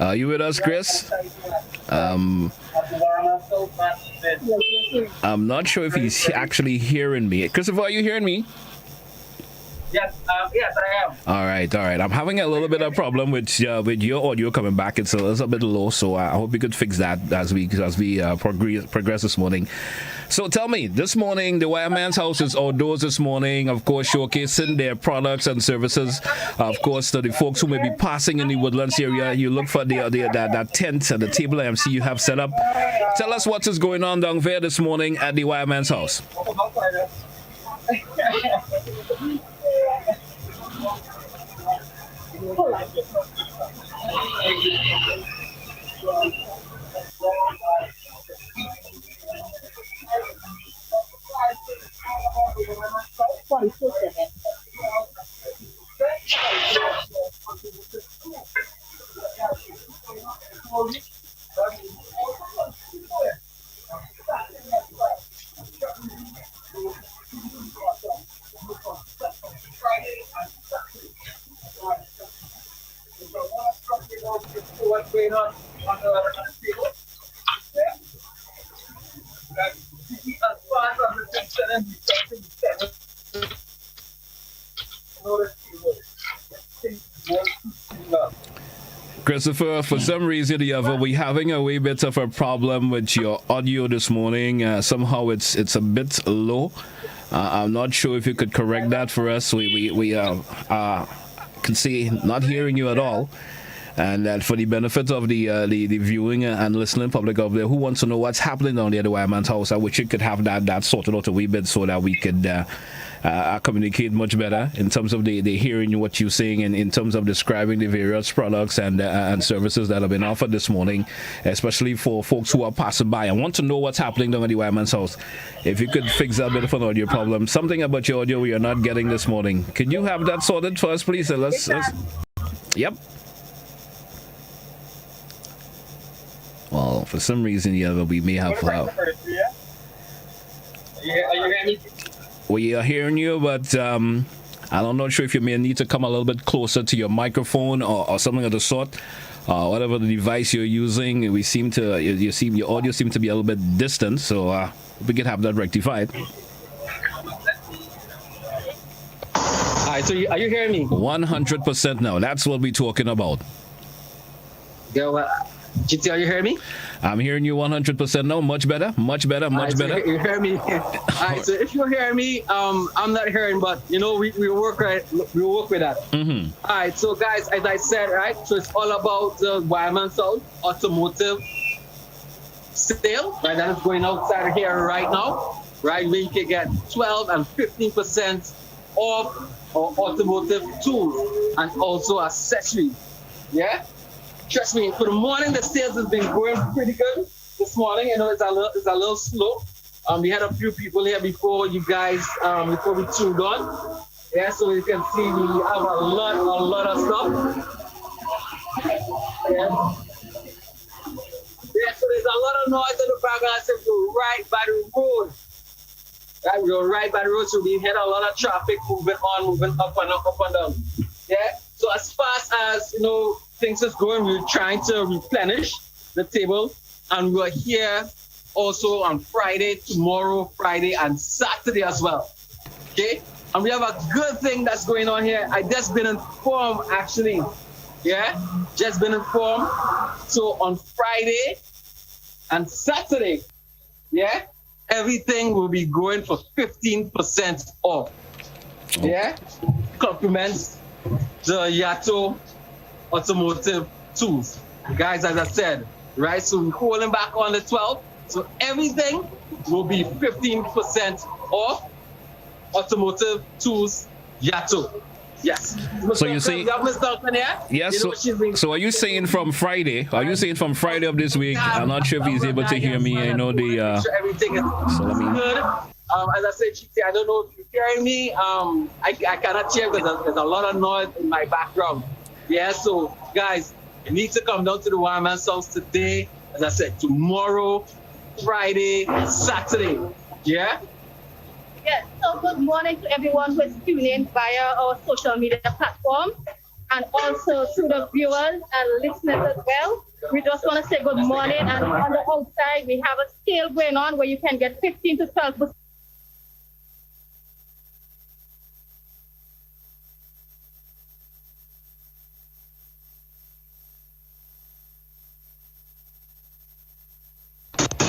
Are you with us, Chris? Um, I'm not sure if he's actually hearing me. Christopher, are you hearing me? Yes, I am. All right, all right. I'm having a little bit of problem with your audio coming back. It's a bit low, so I hope you could fix that as we progress this morning. So tell me, this morning the Wireman's house is outdoors this morning, of course, showcasing their products and services. Of course, to the folks who may be passing in the Woodlands area, you look for that tent and the table MC you have set up. Tell us what is going on down there this morning at the Wireman's house. What's going on the table? As far as I'm concerned, Christopher, for some reason or the other, we're having a wee bit of a problem with your audio this morning. Somehow it's a bit low. I'm not sure if you could correct that for us. We can see not hearing you at all. And that for the benefit of the viewing and listening public out there who wants to know what's happening down there at the Wireman's house, I wish you could have that sorted out a wee bit so that we could communicate much better in terms of the hearing what you're saying and in terms of describing the various products and services that have been offered this morning, especially for folks who are passing by. I want to know what's happening down at the Wireman's house. If you could fix that bit of an audio problem, something about your audio we are not getting this morning. Can you have that sorted for us, please? Let's yep. Well, for some reason, we may have. Are you hearing me? We are hearing you, but I'm not sure if you may need to come a little bit closer to your microphone or something of the sort. Whatever the device you're using, your audio seems to be a little bit distant, so we can have that rectified. Alright, so are you hearing me? 100% now. That's what we're talking about. Yeah, well, GT, are you hearing me? I'm hearing you 100% now. Much better, much better. So you hear me? Alright, so if you hear me, I'm not hearing, but we work with that. Mm-hmm. Alright, so guys, as I said, right, so it's all about the Wireman South automotive sale, right? That is going outside here right now, right? Where you can get 12 and 15% off our automotive tools and also accessories. Yeah. Trust me, for the morning, the sales has been going pretty good this morning. It's a little slow. We had a few people here before you guys, before we tuned on. Yeah, so you can see we have a lot of stuff. Yeah. So there's a lot of noise in the background. So we're right by the road. Right, we're right by the road, so we had a lot of traffic moving up and down. Yeah. So as fast as things is going, we're trying to replenish the table, and we're here also on Friday, tomorrow, Friday, and Saturday as well. Okay, and we have a good thing that's going on here. I just been informed, actually. Yeah, just been informed. So on Friday and Saturday, yeah, everything will be going for 15% off. Yeah, compliments the Yato automotive tools. Guys, as I said, right, so we're holding back on the 12th, so everything will be 15% off automotive tools Yato. Yes. So you say, yes. So are you saying from Friday? Are you saying from Friday of this week? I'm not sure if he's able to hear me. I know the. Everything is good. As I said, Chiti, I don't know if you're hearing me. I cannot hear because there's a lot of noise in my background. Yeah. So guys, you need to come down to the Wireman's house today. As I said, tomorrow, Friday, Saturday. Yeah. Yes, so good morning to everyone who is tuning in via our social media platform and also to the viewers and listeners as well. We just want to say good morning. And on the outside, we have a sale going on where you can get 15 to 12%.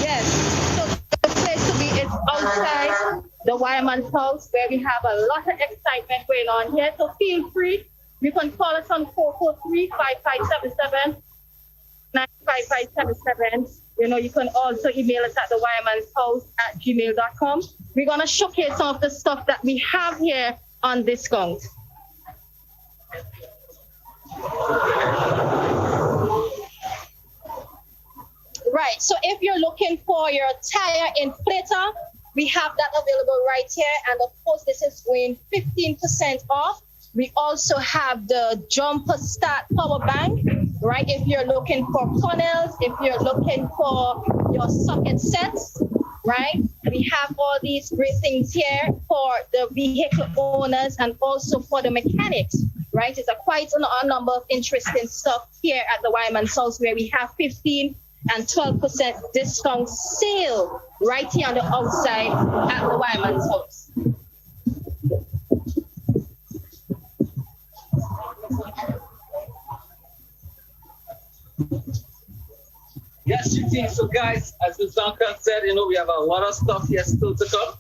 Yes, so the place to be is outside the Wireman's house where we have a lot of excitement going on here. So feel free. You can call us on 443-5577. 95577. You can also email us at thewiremanshouse@gmail.com. We're going to showcase some of the stuff that we have here on discount. Right, so if you're looking for your tire inflator, we have that available right here. And of course, this is going 15% off. We also have the jumper start power bank, right? If you're looking for funnels, if you're looking for your socket sets, right? We have all these great things here for the vehicle owners and also for the mechanics, right? It's quite a number of interesting stuff here at the Wireman's house where we have 15 and 12% discount sale right here on the outside at the Wireman's house. Yes, GT. So guys, as Ms. Duncan said, we have a lot of stuff here still to come.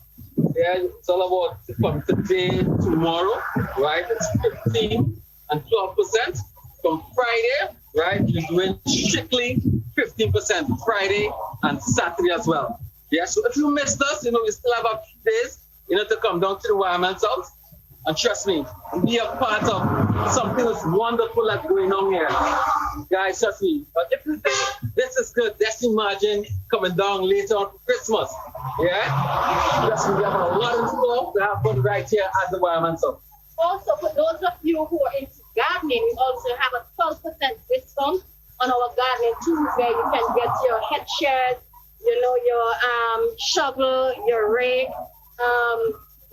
Yeah, it's all about from today, tomorrow, right? It's 15 and 12%. From Friday, right? You're doing strictly 15% Friday and Saturday as well. Yeah, so if you missed us, we still have a few days, to come down to the Wireman's house. And trust me, be a part of something that's wonderful that's going on here. Guys, trust me. But if you think this is good, just imagine coming down later on for Christmas. Yeah? Trust me, we have a lot of stuff to happen right here at the Wireman's house. Also, for those of you who are into gardening, we also have a 12% discount on our gardening tools where you can get your head shears, your shovel, your rake,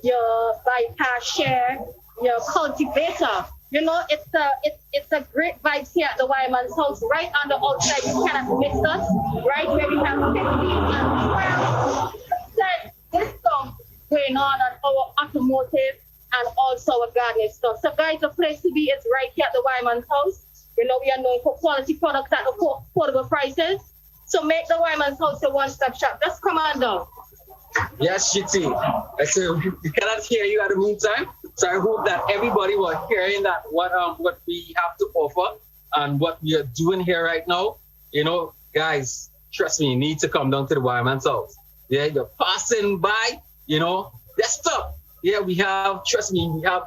your bypass share, your cultivator. It's a great vibe here at the Wireman's house. Right on the outside, you cannot miss us. Right where we have 15 and 12% discount going on our automotive and also our gardening stuff. So guys, the place to be is right here at the Wireman's house. We are known for quality products at affordable prices. So make the Wireman's house your one-stop shop. Just come on down. Yes, GT. I said we cannot hear you at the meantime. So I hope that everybody was hearing that what we have to offer and what we are doing here right now. Guys, trust me, you need to come down to the Wireman's house. Yeah, you're passing by, there's stuff. Yeah, we have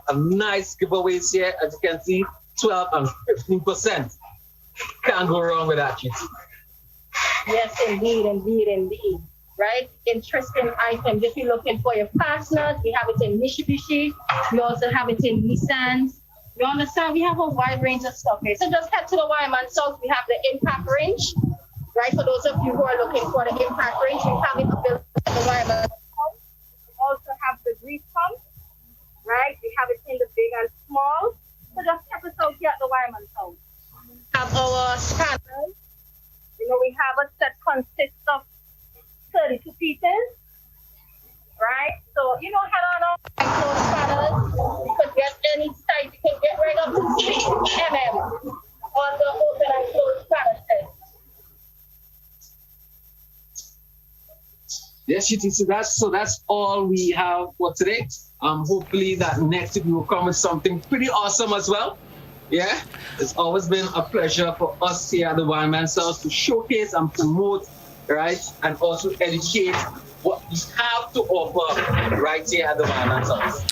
a nice giveaways here, as you can see, 12 and 15%. Can't go wrong with that, GT. Yes, indeed. Right? Interesting items. If you're looking for your fasteners, we have it in Mitsubishi. We also have it in Nissan. You understand? We have a wide range of stuff here. So just head to the Wireman's house. We have the impact range. Right? For those of you who are looking for the impact range, we have it available at the Wireman's house. We also have the grease pump. Right? We have it in the big and small. So just check us out here at the Wireman's house. We have our scanners. We have a set consists of 32 pieces, right? So, head on up and close spanners. You could get any size. You can get right up to 6 mm on the open and close spanner set. Yes, GT. So that's all we have for today. Hopefully that next week we will come with something pretty awesome as well. Yeah, it's always been a pleasure for us here at the Wireman's house to showcase and promote, right, and also educate what we have to offer right here at the Wireman's house.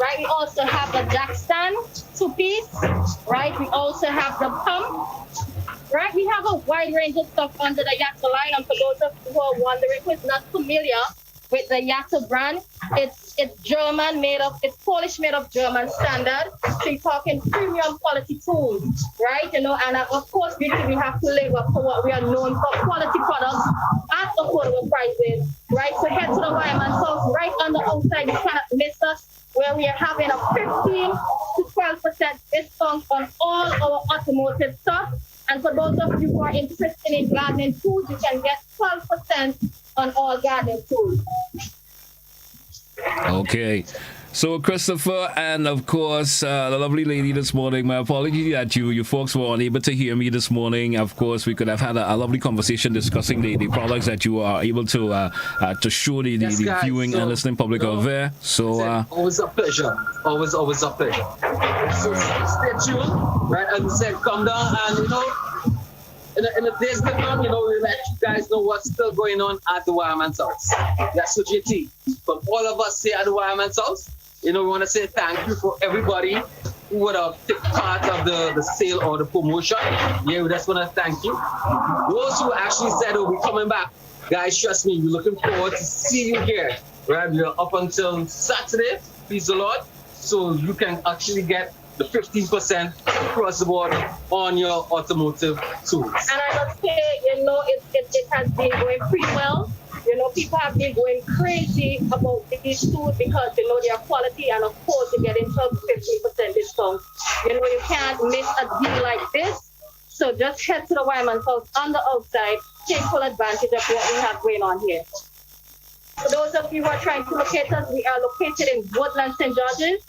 Right, we also have the jack stand, 2-piece. Right, we also have the pump. Right, we have a wide range of stuff under the Yato line. And for those of you who are wondering who's not familiar with the Yato brand, it's German it's Polish made of German standard. So you're talking premium quality tools, right? And of course, we have to live up to what we are known for, quality products at affordable prices, right? So head to the Wireman House right on the outside. You cannot miss us, where we are having a 15 to 12% discount on all our automotive stuff. And for those of you who are interested in gardening tools, you can get 12% on all gardening tools. Okay. So, Christopher, and of course, the lovely lady this morning, my apology that you folks were unable to hear me this morning. Of course, we could have had a lovely conversation discussing the products that you are able to show the viewing and listening public out there. So, always a pleasure. Always a pleasure. So, stay tuned, right? As I said, come down and, in the days to come, we'll let you guys know what's still going on at the Wireman's house. That's what you think. From all of us here at the Wireman's house, we want to say thank you for everybody who would have taken part of the sale or the promotion. Yeah, we just want to thank you. Those who actually said, we're coming back. Guys, trust me, we're looking forward to see you here. Right? We're up until Saturday, please the Lord. So you can actually get the 15% across the board on your automotive tools. And I must say, it has been going pretty well. People have been going crazy about these tools because they know their quality, and of course, you're getting 12 to 15% discount. You can't miss a deal like this. So just head to the Wireman's house on the outside, take full advantage of what we have going on here. For those of you who are trying to locate us, we are located in Woodland, St. George's,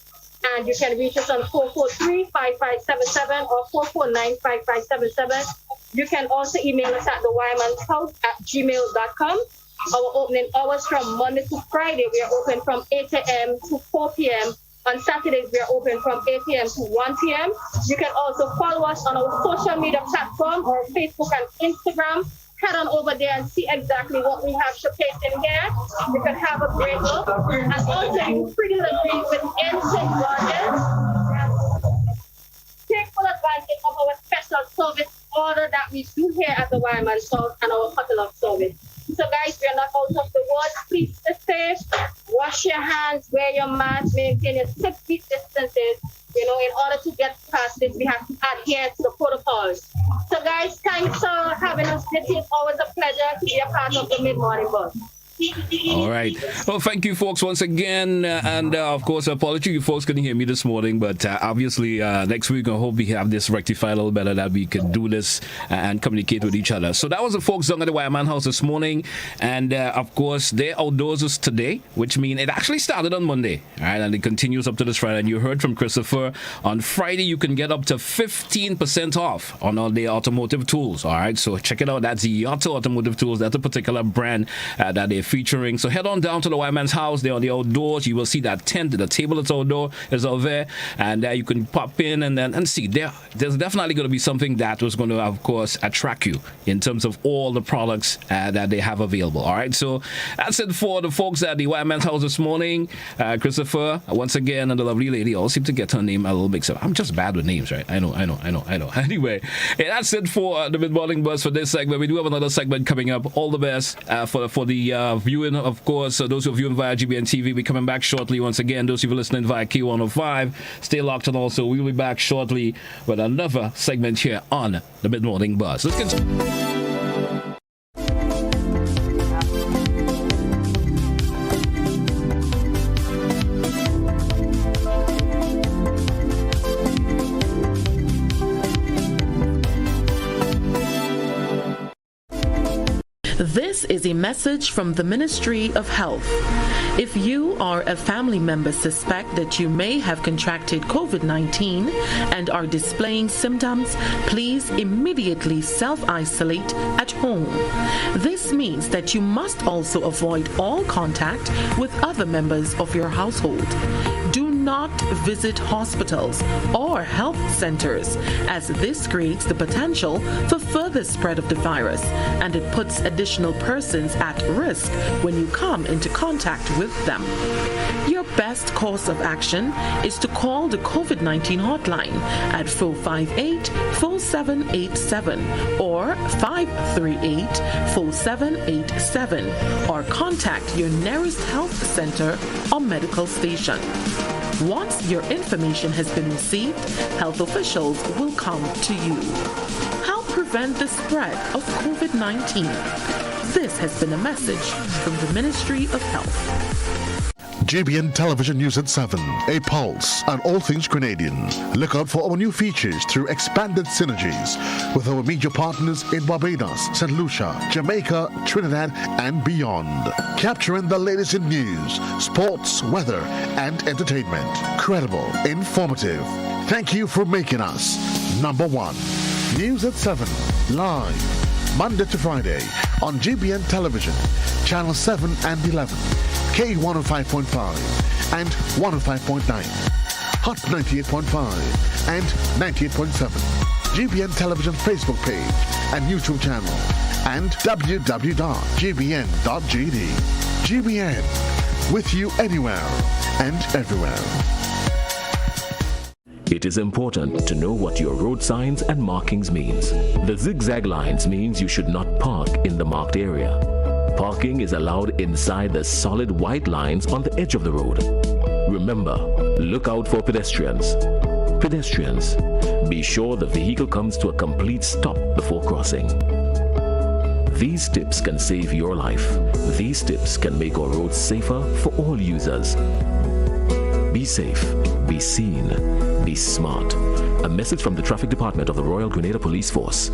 and you can reach us on 443-5577 or 449-5577. You can also email us at thewireman'shouse@gmail.com. Our opening hours from Monday to Friday, we are open from 8 a.m. to 4 p.m. On Saturdays, we are open from 8 p.m. to 1 p.m. You can also follow us on our social media platform, or Facebook and Instagram. Head on over there and see exactly what we have showcased in here. You can have a great look. And also, you privileged with St. George's. Take full advantage of our special service order that we do here at the Wireman's house and our catalog service. So guys, we are not out of the woods. Please stay safe, wash your hands, wear your mask, maintain your 6 feet distances. In order to get past this, we have to adhere to the protocols. So guys, thanks for having us. It is always a pleasure to be a part of the Mid-Morning Buzz. All right. Well, thank you, folks, once again. And of course, apology you folks couldn't hear me this morning, but obviously next week I hope we have this rectified a little better, that we can do this and communicate with each other. So that was the folks down at the Wireman house this morning. And of course, their outdoors is today, which means it actually started on Monday. All right. And it continues up to this Friday. And you heard from Christopher, on Friday you can get up to 15% off on all the automotive tools. All right. So check it out. That's the Yotto Automotive Tools. That's a particular brand that they're featuring. So head on down to the Wireman's house. They're on the outdoors. You will see that tent, the table that's outdoor is out there, and you can pop in and see. There's definitely going to be something that was going to, of course, attract you in terms of all the products that they have available. All right, so that's it for the folks at the Wireman's house this morning. Christopher, once again, and the lovely lady. I all seem to get her name a little mixed up. I'm just bad with names, right? I know. Anyway, that's it for the Mid-Morning Buzz for this segment. We do have another segment coming up. All the best for the viewing, of course. Those who are viewing via GBN TV, we're coming back shortly. Once again, those who are listening via K105, stay locked, and also we'll be back shortly with another segment here on the Mid-Morning Buzz. Let's continue. This is a message from the Ministry of Health. If you or a family member suspect that you may have contracted COVID-19 and are displaying symptoms, please immediately self-isolate at home. This means that you must also avoid all contact with other members of your household. Do not visit hospitals or health centers, as this creates the potential for further spread of the virus, and it puts additional persons at risk when you come into contact with them. Your best course of action is to call the COVID-19 hotline at 458-4787 or 538-4787, or contact your nearest health center or medical station. Once your information has been received, health officials will come to you. Help prevent the spread of COVID-19. This has been a message from the Ministry of Health. GBN Television News at 7, a pulse on all things Grenadian. Look out for our new features through expanded synergies with our media partners in Barbados, St. Lucia, Jamaica, Trinidad, and beyond. Capturing the latest in news, sports, weather, and entertainment. Credible, informative. Thank you for making us number one. News at 7, live, Monday to Friday on GBN Television, Channel 7 and 11. K105.5 and 105.9, Hot 98.5 and 98.7, GBN Television Facebook page and YouTube channel, and www.gbn.gd. GBN, with you anywhere and everywhere. It is important to know what your road signs and markings means. The zigzag lines means you should not park in the marked area. Parking is allowed inside the solid white lines on the edge of the road. Remember, look out for pedestrians. Pedestrians, be sure the vehicle comes to a complete stop before crossing. These tips can save your life. These tips can make our roads safer for all users. Be safe, be seen, be smart. A message from the Traffic Department of the Royal Grenada Police Force.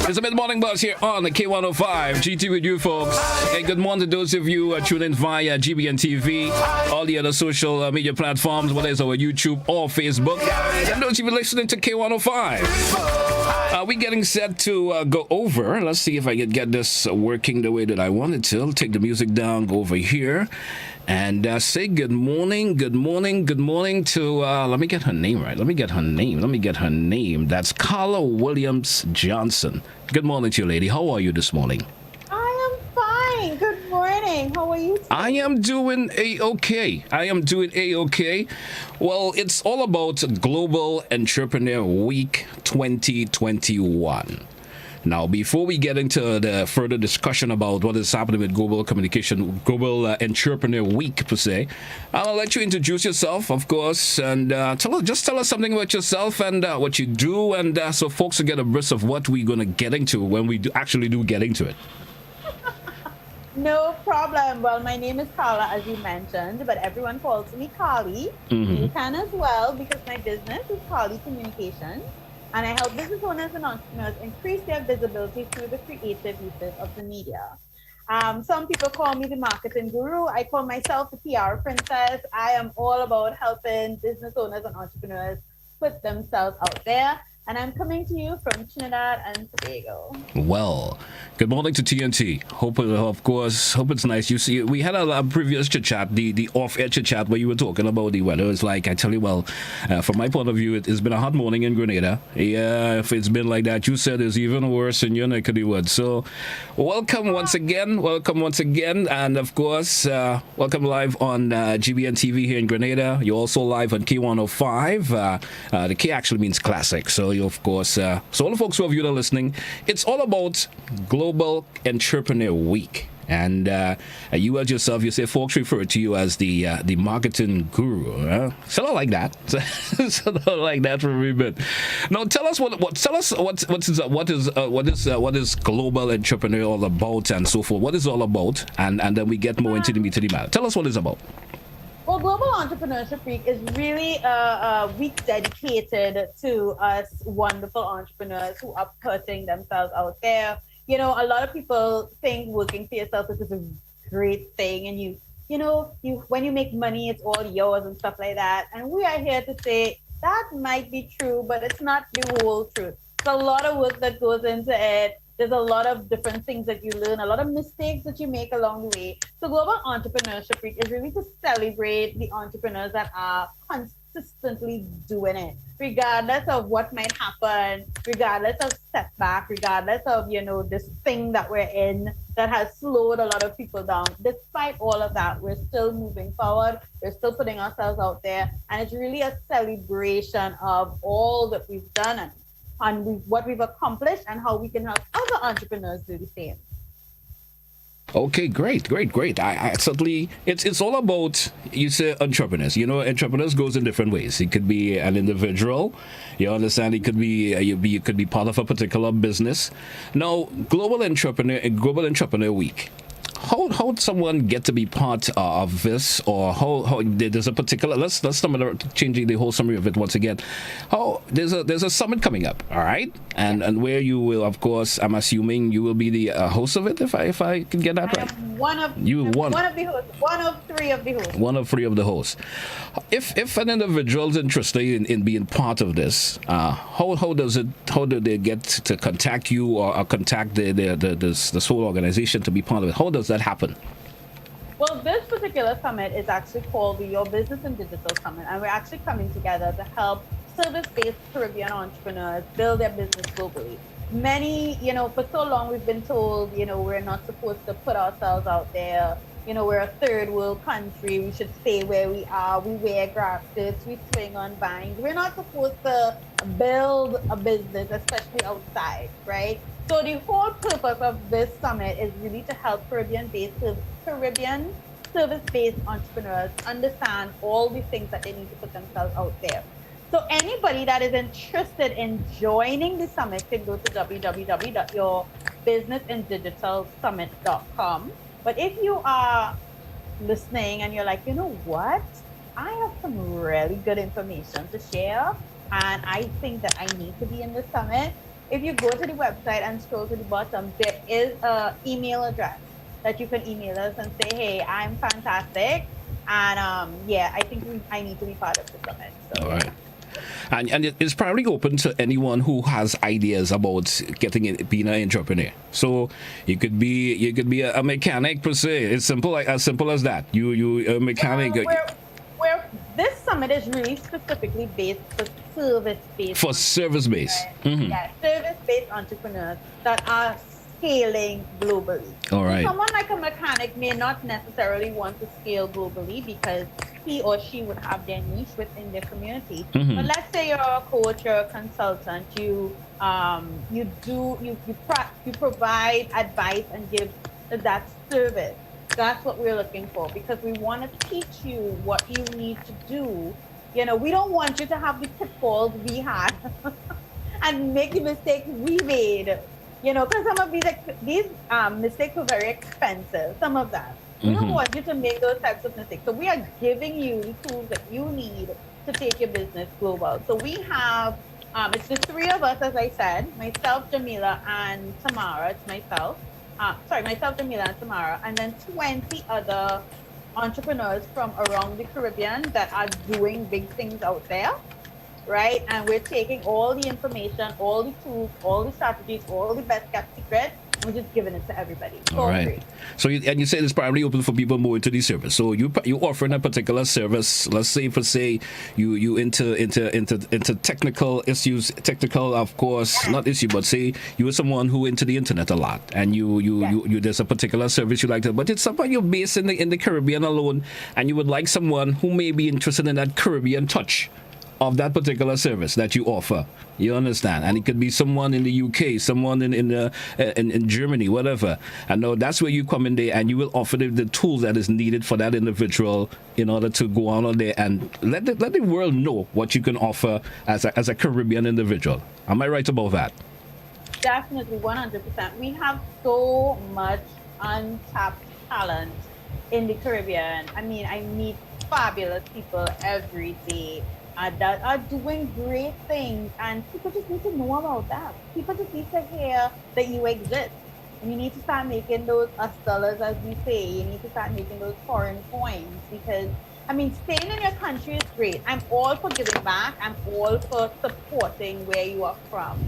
It's a mid-morning buzz here on the K105. GT with you, folks. Hey, good morning to those of you tuning in via GBN TV, all the other social media platforms, whether it's our YouTube or Facebook. And those of you listening to K105. We're getting set to go over. Let's see if I can get this working the way that I want it to. Take the music down, go over here. And say good morning to, let me get her name right. Let me get her name. That's Carla Williams Johnson. Good morning to you, lady. How are you this morning? I am fine. Good morning. How are you today? I am doing A-OK. Well, it's all about Global Entrepreneur Week 2021. Now, before we get into the further discussion about what is happening with Global Entrepreneur Week, per se, I'll let you introduce yourself, of course, and tell us something about yourself and what you do, and so folks will get a brief of what we're going to get into when we actually get into it. No problem. Well, my name is Carla, as you mentioned, but everyone calls me Carly. Mm-hmm. You can as well, because my business is Carly Communications. And I help business owners and entrepreneurs increase their visibility through the creative uses of the media. Some people call me the marketing guru. I call myself the PR princess. I am all about helping business owners and entrepreneurs put themselves out there. And I'm coming to you from Trinidad and Tobago. Well, good morning to TNT. Hope it's nice. You see, we had a previous chit-chat, the off-air chit-chat where you were talking about the weather. It's like, I tell you, well, from my point of view, it's been a hot morning in Grenada. Yeah, if it's been like that, you said it's even worse in your neck of the woods. So, welcome once again. And, of course, welcome live on GBN TV here in Grenada. You're also live on K105. The K actually means classic. So, of course, so all the folks who are viewing and listening, it's all about Global Entrepreneur Week. And you as yourself, you say folks refer to you as the marketing guru. Sort of like that. Sort of like that for a bit. Now, tell us what is Global Entrepreneur all about and so forth. What is it all about? And then we get more into the meat of the matter. Tell us what it's about. So Global Entrepreneurship Week is really a week dedicated to us wonderful entrepreneurs who are putting themselves out there. You know, a lot of people think working for yourself is a great thing, and you when you make money, it's all yours and stuff like that. And we are here to say that might be true, but it's not the whole truth. There's a lot of work that goes into it. There's a lot of different things that you learn, a lot of mistakes that you make along the way. So Global Entrepreneurship Week is really to celebrate the entrepreneurs that are consistently doing it, regardless of what might happen, regardless of setback, regardless of, this thing that we're in that has slowed a lot of people down. Despite all of that, we're still moving forward. We're still putting ourselves out there. And it's really a celebration of all that we've done and what we've accomplished and how we can help other entrepreneurs do the same. Okay, great. I certainly, it's all about, you say, entrepreneurs. Entrepreneurs goes in different ways. It could be an individual, you understand. It could be you could be part of a particular business. Now, Global Entrepreneur Week. How would someone get to be part of this, or how there's a particular, let's changing the whole summary of it once again. There's a summit coming up, all right, and where you will, of course, I'm assuming you will be the host of it, if I can get that right. One of the hosts, one of three of the hosts. One of three of the hosts. If an individual is interested in being part of this, how do they get to contact you or contact this whole organization to be part of it? How does that happen? Well, this particular summit is actually called the Your Business and Digital Summit, and we're actually coming together to help service-based Caribbean entrepreneurs build their business globally. Many, for so long we've been told, we're not supposed to put ourselves out there. We're a third world country. We should stay where we are. We wear grass skirts. We swing on vines. We're not supposed to build a business, especially outside, right? So the whole purpose of this summit is really to help Caribbean service-based entrepreneurs understand all the things that they need to put themselves out there. So anybody that is interested in joining the summit can go to www.yourbusinessanddigitalsummit.com. But if you are listening and you're like, you know what? I have some really good information to share, and I think that I need to be in the summit. If you go to the website and scroll to the bottom, there is an email address that you can email us and say, hey, I'm fantastic. And I think I need to be part of the summit. So. All right. And it's probably open to anyone who has ideas about being an entrepreneur. So you could be a mechanic per se. It's as simple as that. You a mechanic. Where this summit is really specifically based for service-based. For service-based. Right? Mm-hmm. Yeah, service-based entrepreneurs that are scaling globally. All right. Someone like a mechanic may not necessarily want to scale globally because he or she would have their niche within their community. Mm-hmm. But let's say you're a coach or a consultant, you provide advice and give that service. That's what we're looking for, because we want to teach you what you need to do. We don't want you to have the pitfalls we had and make the mistakes we made. Because some of these mistakes were very expensive, some of that. We don't want you to make those types of mistakes. So we are giving you the tools that you need to take your business global. So we have, it's the three of us, as I said, myself, Jamila, and Tamara. It's myself, Jamila, and Tamara, and then 20 other entrepreneurs from around the Caribbean that are doing big things out there. Right? And we're taking all the information, all the tools, all the strategies, all the best kept secrets, and we're just giving it to everybody. All right. Free. So you say it's probably open for people more into the service. So you offering a particular service. Let's say you into technical issues, of course, not issue, but say you are someone who into the internet a lot, and you there's a particular service you like to, but it's something you're based in the Caribbean alone, and you would like someone who may be interested in that Caribbean touch of that particular service that you offer. You understand? And it could be someone in the UK, someone in Germany, whatever. And now that's where you come in there, and you will offer the tools that is needed for that individual in order to go on there and let the world know what you can offer as a Caribbean individual. Am I right about that? Definitely, 100%. We have so much untapped talent in the Caribbean. I mean, I meet fabulous people every day that are doing great things, and people just need to know about that. People just need to hear that you exist. And you need to start making those dollars, as we say. You need to start making those foreign coins because, I mean, staying in your country is great. I'm all for giving back. I'm all for supporting where you are from.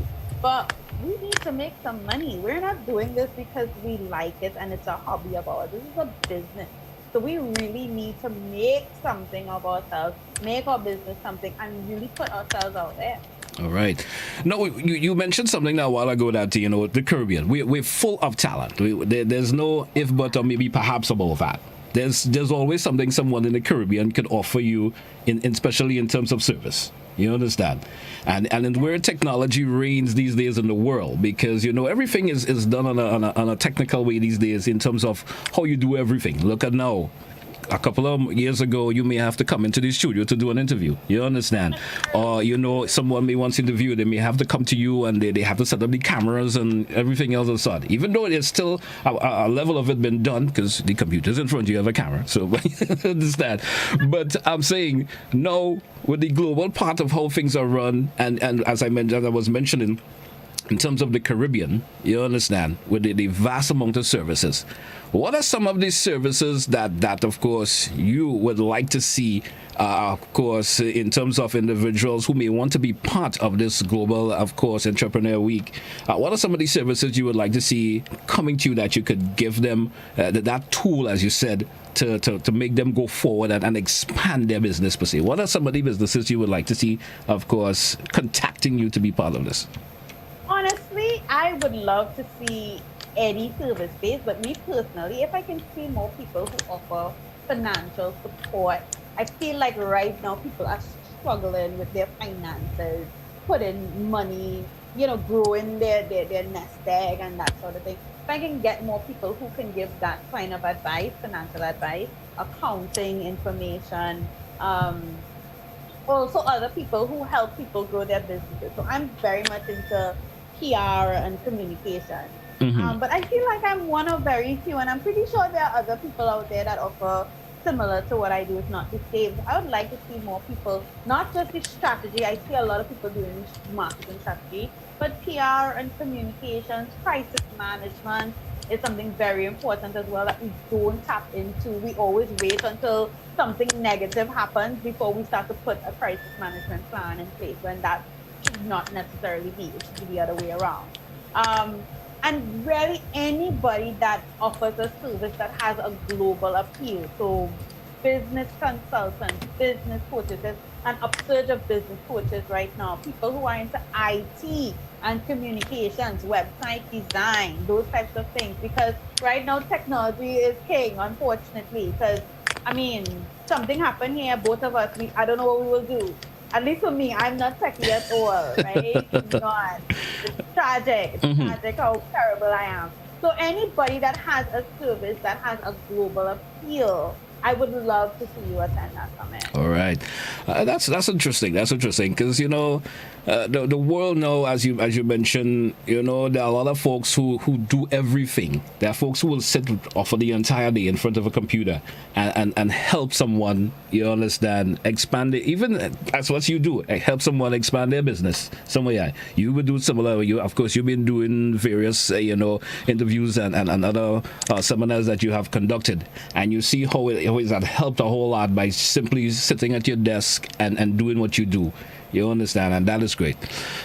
But we need to make some money. We're not doing this because we like it and it's a hobby of ours. This is a business. So we really need to make something of ourselves, make our business something, and really put ourselves out there. All right. No, you mentioned something now a while ago that, the Caribbean, we're full of talent. There's no if, but, or maybe perhaps about that. There's always someone in the Caribbean could offer you, especially in terms of service. You understand? And where technology reigns these days in the world, because, everything is done on a technical way these days in terms of how you do everything. Look at now. A couple of years ago, you may have to come into the studio to do an interview. You understand? Or, someone may want to interview, they may have to come to you and they have to set up the cameras and everything else and so on. Even though there's still a level of it been done, because the computer's in front of you, have a camera. So, understand. But I'm saying, no, with the global part of how things are run, and as I was mentioning, in terms of the Caribbean, you understand, with the vast amount of services. What are some of these services that of course, you would like to see, of course, in terms of individuals who may want to be part of this global, of course, Entrepreneur Week? What are some of these services you would like to see coming to you that you could give them that tool, as you said, to make them go forward and expand their business per se? What are some of the businesses you would like to see, of course, contacting you to be part of this? Honestly, I would love to see any service base, but me personally, if I can see more people who offer financial support, I feel like right now people are struggling with their finances, putting money, growing their nest egg and that sort of thing. If I can get more people who can give that kind of advice, financial advice, accounting information, also other people who help people grow their businesses. So I'm very much into PR and communication. Mm-hmm. But I feel like I'm one of very few, and I'm pretty sure there are other people out there that offer similar to what I do, if not the same. I would like to see more people, not just the strategy. I see a lot of people doing marketing strategy, but PR and communications, crisis management is something very important as well that we don't tap into. We always wait until something negative happens before we start to put a crisis management plan in place, when that should not necessarily be. It should be the other way around. And really anybody that offers a service that has a global appeal. So business consultants, business coaches, there's an upsurge of business coaches right now. People who are into IT and communications, website design, those types of things. Because right now technology is king, unfortunately. Because, something happened here, both of us, I don't know what we will do. At least for me, I'm not techy at all, right? It's not. It's tragic. It's tragic how terrible I am. So anybody that has a service that has a global appeal, I would love to see you attend that summit. All right, that's interesting. That's interesting because the world now, as you mentioned, there are a lot of folks who do everything. There are folks who will sit for the entire day in front of a computer and help someone. You understand? Expand it. Even that's what you do. Help someone expand their business. Somewhere you would do similar. Of course, you've been doing various interviews and other seminars that you have conducted, and you see how it has helped a whole lot by simply sitting at your desk and doing what you do. You understand? And that is great.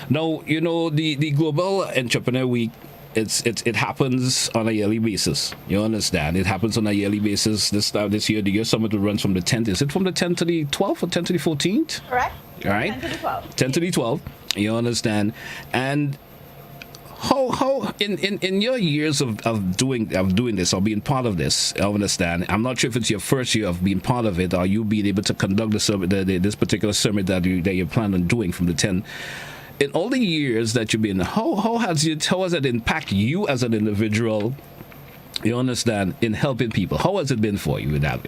Now, the Global Entrepreneur Week, it happens on a yearly basis. You understand? It happens on a yearly basis. This year, the year summit will run from the 10th. Is it from the 10th to the 12th or 10th to the 14th? Correct. All right. 10 to the 12th. 10 to the 12th. You understand? And how in your years of doing this or being part of this, I understand. I'm not sure if it's your first year of being part of it, or you being able to conduct the summit, this particular summit that you plan on doing from the 10. In all the years that you've been, how has it impacted you as an individual? You understand, in helping people. How has it been for you with that?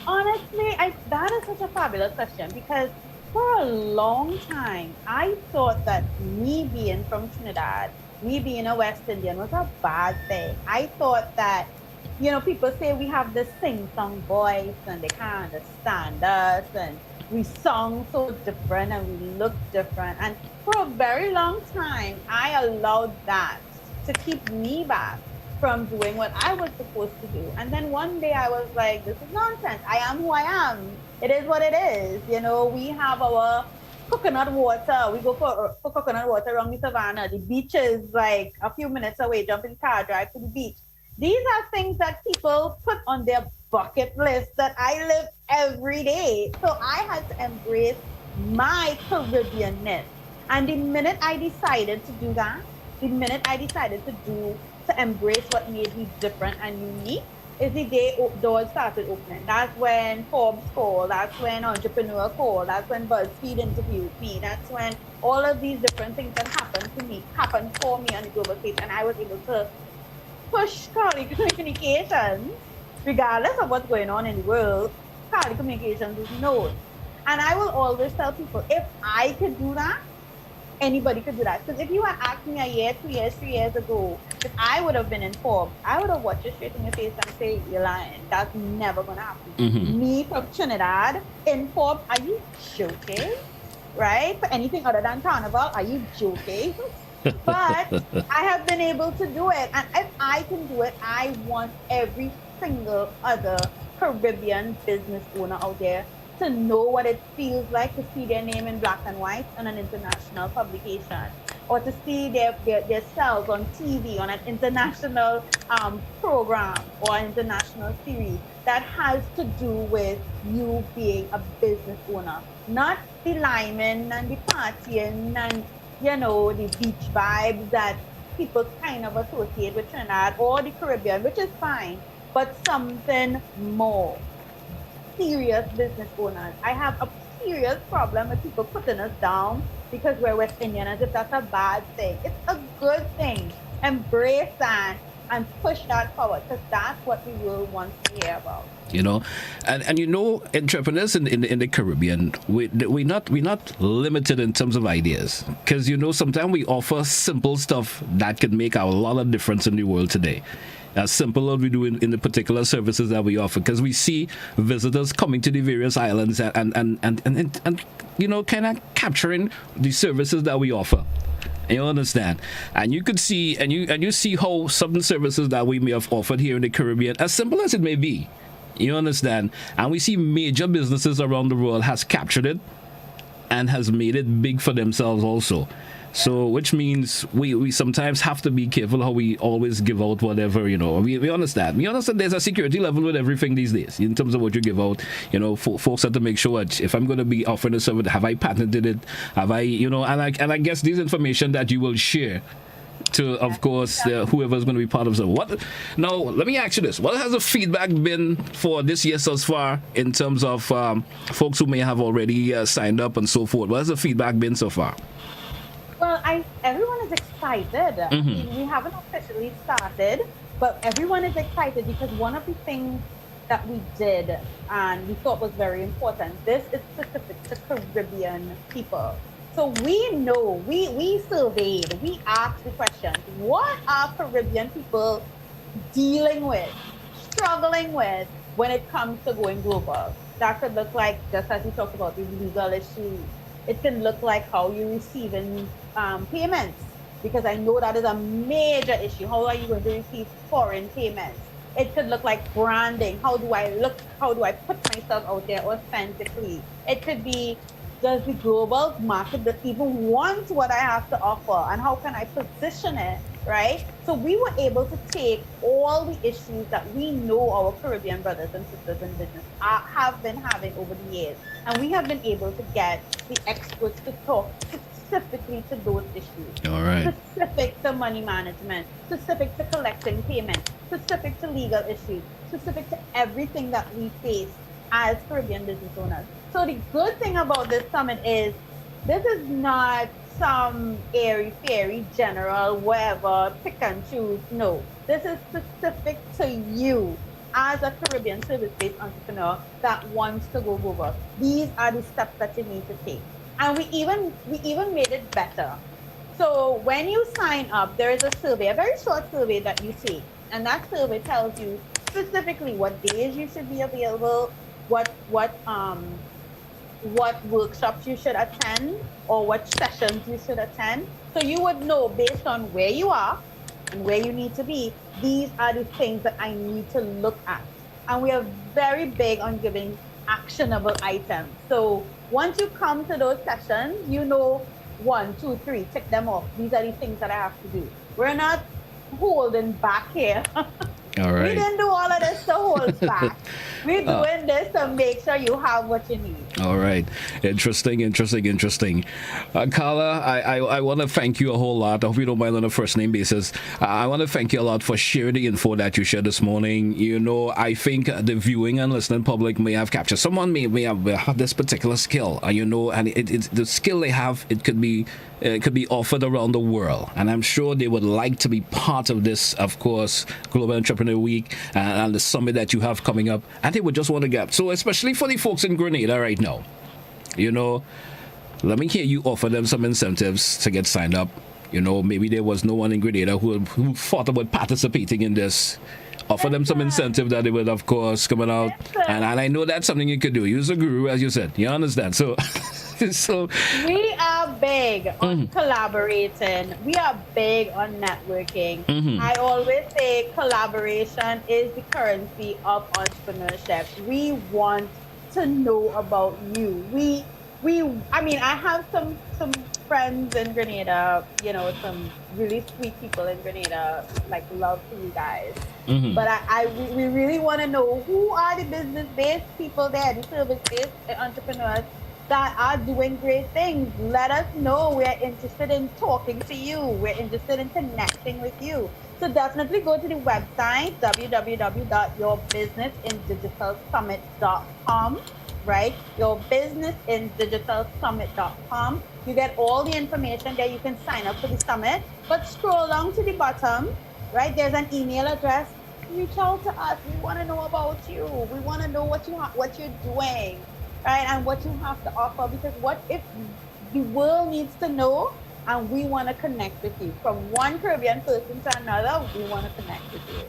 Honestly, that is such a fabulous question, because for a long time I thought that me being from Trinidad, me being a West Indian was a bad thing. I thought that People say we have this sing-song voice and they can't understand us and we sound so different and we look different. And for a very long time, I allowed that to keep me back from doing what I was supposed to do. And then one day I was like, this is nonsense. I am who I am. It is what it is. We have our coconut water. We go for coconut water around the savannah. The beach is like a few minutes away. Jump in the car, drive to the beach. These are things that people put on their bucket list that I live every day. So I had to embrace my Caribbeanness. And the minute I decided to do that, the minute I decided to embrace what made me different and unique, is the day doors started opening. That's when Forbes called, that's when Entrepreneur called, that's when BuzzFeed interviewed me, that's when all of these different things that happened for me on the global stage, and I was able to push Carly Communications, regardless of what's going on in the world. Carly Communications is known. And I will always tell people, if I could do that, anybody could do that. Because if you had asked me a year, 2 years, 3 years ago, if I would have been informed, I would have watched you straight in your face and say, you're lying. That's never going to happen. Mm-hmm. Me from Trinidad, informed, are you joking? Right? For anything other than Carnival, are you joking? But I have been able to do it. And if I can do it, I want every single other Caribbean business owner out there to know what it feels like to see their name in black and white on an international publication, or to see their selves on TV on an international program or an international series that has to do with you being a business owner, not the liming and the partying and the beach vibes that people kind of associate with Trinidad or the Caribbean, which is fine, but something more. Serious business owners. I have a serious problem with people putting us down because we're West Indian, as if that's a bad thing. It's a good thing. Embrace that and push that forward, because that's what the world wants to hear about. And entrepreneurs in the Caribbean, we're not limited in terms of ideas, because sometimes we offer simple stuff that could make a lot of difference in the world today. As simple as we do in the particular services that we offer, because we see visitors coming to the various islands and kind of capturing the services that we offer. You understand? And you could see and you see how certain services that we may have offered here in the Caribbean, as simple as it may be, you understand? And we see major businesses around the world has captured it and has made it big for themselves also. So, which means we sometimes have to be careful how we always give out whatever, we understand. We understand there's a security level with everything these days in terms of what you give out. Folks have to make sure that if I'm going to be offering a service, have I patented it? Have I, and I guess this information that you will share to, of course, whoever's going to be part of it. Now, let me ask you this. What has the feedback been for this year so far in terms of folks who may have already signed up and so forth? What has the feedback been so far? Well, everyone is excited. Mm-hmm. We haven't officially started, but everyone is excited because one of the things that we did and we thought was very important, this is specific to Caribbean people. So we know, we surveyed, we asked the question, what are Caribbean people dealing with, struggling with when it comes to going global? That could look like, just as we talked about, the legal issues. It can look like how you're receiving payments, because I know that is a major issue. How are you going to receive foreign payments? It could look like branding. How do I look? How do I put myself out there authentically? It could be, does the global market even want what I have to offer? And how can I position it, right? So we were able to take all the issues that we know our Caribbean brothers and sisters in business have been having over the years. And we have been able to get the experts to talk specifically to those issues. All right. Specific to money management, specific to collecting payments, specific to legal issues, specific to everything that we face as Caribbean business owners. So the good thing about this summit is this is not some airy-fairy general, whatever, pick and choose. No, this is specific to you as a Caribbean service-based entrepreneur that wants to go global. These are the steps that you need to take. And we even made it better. So when you sign up, there is a survey, a very short survey that you take. and that survey tells you specifically what days you should be available, what workshops you should attend, or what sessions you should attend. So you would know based on where you are and where you need to be, these are the things that I need to look at. And we are very big on giving actionable items. So once you come to those sessions, you know 1, 2, 3, tick them off. These are the things that I have to do. We're not holding back here. All right. We didn't do all of this to hold back. We're doing this to make sure you have what you need. All right. Interesting. Carla, I want to thank you a whole lot. I hope you don't mind on a first name basis. I want to thank you a lot for sharing the info that you shared this morning. You know, I think the viewing and listening public may have captured. Someone may have this particular skill, you know, and it's the skill they have. It could be offered around the world, and I'm sure they would like to be part of this, of course, Global Entrepreneur Week and the summit that you have coming up, and they would just want to get. So especially for the folks in Grenada right now, you know, let me hear you offer them some incentives to get signed up. You know, maybe there was no one in Grenada who thought about participating in this. Offer them some incentive that they would, of course, coming out. And I know that's something you could do. Use a guru, as you said. You understand? So, we are big on collaborating. We are big on networking. I always say collaboration is the currency of entrepreneurship. We want to know about you. I mean, I have some friends in Grenada, you know, some really sweet people in Grenada, like love for you guys. But we really want to know who are the business-based people there, the service-based entrepreneurs that are doing great things. Let us know. We're interested in talking to you. We're interested in connecting with you. So definitely go to the website, www.yourbusinessindigitalsummit.com. Right? Yourbusinessindigitalsummit.com. You get all the information there. You can sign up for the summit. But scroll down to the bottom, right? There's an email address. Reach out to us. We want to know about you. We want to know what you're doing, right? And what you have to offer. Because what if the world needs to know, and we want to connect with you? From one Caribbean person to another, we want to connect with you.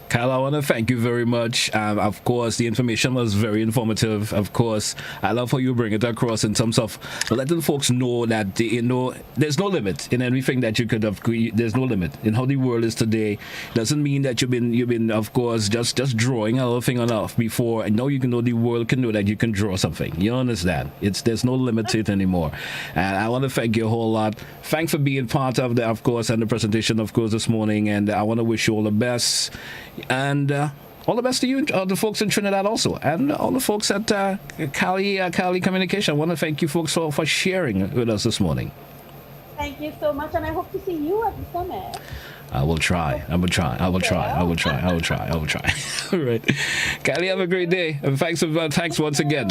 Carla, I want to thank you very much. Of course, the information was very informative. Of course, I love how you bring it across in terms of letting folks know that, you know, there's no limit in anything that you could have. There's no limit in how the world is today. Doesn't mean that you've been, of course, just drawing a little thing on off before, and now you can know the world can know that you can draw something. You understand? There's no limit to it anymore. And I want to thank you a whole lot. Thanks for being part of the, of course, and the presentation, of course, this morning. And I want to wish you all the best. And all the best to you, the folks in Trinidad also, and all the folks at Cali Communication. I want to thank you folks for sharing with us this morning. Thank you so much, and I hope to see you at the summit. I will try. All right. Cali, have a great day. And thanks once again.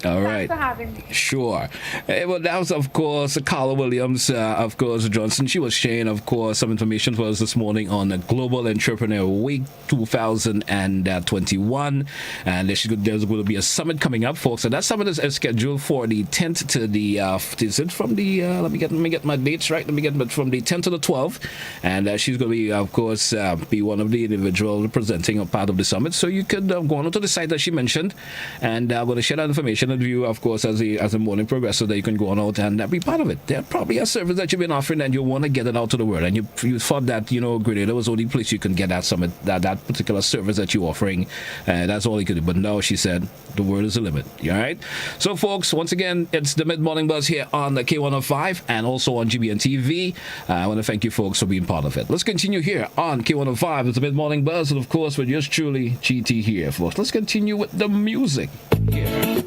All right. Thanks for having me. Sure. Well, that was, of course, Carla Williams, of course, Johnson. She was sharing, of course, some information for us this morning on the Global Entrepreneur Week 2021. And there's going to be a summit coming up, folks. And that summit is scheduled for the 10th to the, is it from the, let me get my dates right. From the 10th to the 12th. And she's going to be, of course, be one of the individuals presenting a part of the summit. So you could go on to the site that she mentioned. And I'm going to share that information with you, of course, as the morning progresses, so that you can go on out and be part of it. There probably a service that you've been offering and you want to get it out to the world, and you thought that, you know, Grenada was the only place you can get that summit, that particular service that you're offering, and that's all you could do. But now she said the world is the limit. All right. So, folks, once again, it's the Mid Morning Buzz here on the K105 and also on GBN TV. I want to thank you, folks, for being part of it. Let's continue here on K105. It's the Mid Morning Buzz, and of course, with yours truly, GT here, folks. Let's continue with the music. Yeah.